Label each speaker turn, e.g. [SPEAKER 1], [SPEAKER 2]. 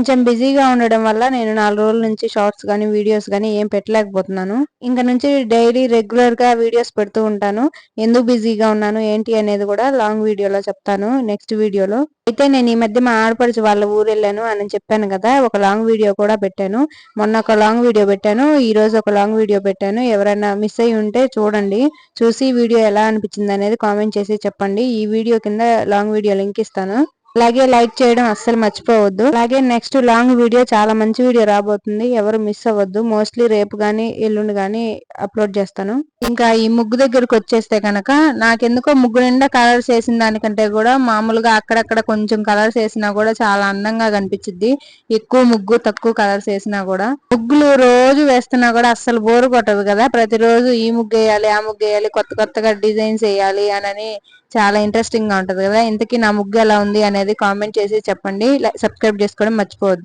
[SPEAKER 1] కొంచెం బిజీగా ఉండడం వల్ల నేను 4 రోజుల నుంచి షార్ట్స్ గానీ, వీడియోస్ గానీ ఏం పెట్టలేకపోతున్నాను. ఇంక నుంచి డైలీ రెగ్యులర్‌గా వీడియోస్ పెడుతూ ఉంటాను. ఎందుకు బిజీగా ఉన్నాను, ఏంటి అనేది గూడా లాంగ్ వీడియోలో చెప్తాను నెక్స్ట్ వీడియోలో. అయితే నేను ఈ మధ్య మా ఆడపడుచు వాళ్ళ ఊరెళ్ళాను అని చెప్పాను గదా! ఒక లాంగ్ వీడియో కూడా పెట్టాను. మొన్న ఒక లాంగ్ వీడియో పెట్టాను. ఈరోజు ఒక లాంగ్ వీడియో పెట్టాను. ఎవరైనా మిస్ అయ్యి ఉంటే చూడండి. చూసి వీడియో ఎలా అనిపించిందనేది కామెంట్ చేసి చెప్పండి. ఈ వీడియో కింద లాంగ్ వీడియో లింక్ ఇస్తాను. అలాగే లైక్ చేయడం అస్సలు మర్చిపోవద్దు. అలాగే నెక్స్ట్ లాంగ్ వీడియో చాలా మంచి వీడియో రాబోతుంది. ఎవరు మిస్ అవ్వద్దు. మోస్ట్లీ రేపు గాని, ఎల్లుండి గాని అప్లోడ్ చేస్తాను. ఇంకా ఈ ముగ్గు దగ్గరకు వచ్చేస్తే కనుక నాకెందుకో ముగ్గు నిండా కలర్స్ వేసిన దానికంటే కూడా మామూలుగా అక్కడక్కడ కొంచెం కలర్స్ వేసినా కూడా చాలా అందంగా కనిపించిద్ది. ఎక్కువ ముగ్గు తక్కువ కలర్స్ వేసినా కూడా. ముగ్గులు రోజు వేస్తున్నా కూడా అస్సలు బోరు కొట్టదు కదా. ప్రతిరోజు ఈ ముగ్గు వేయాలి, ఆ ముగ్గు వేయాలి, కొత్త కొత్తగా డిజైన్స్ వేయాలి అని చాలా ఇంట్రెస్టింగ్ గా ఉంటది కదా. ఇంతకీ నా ముగ్గు ఎలా ఉంది అనేది కామెంట్ చేసి చెప్పండి. సబ్స్క్రైబ్ చేసుకోవడం మర్చిపోవద్దు.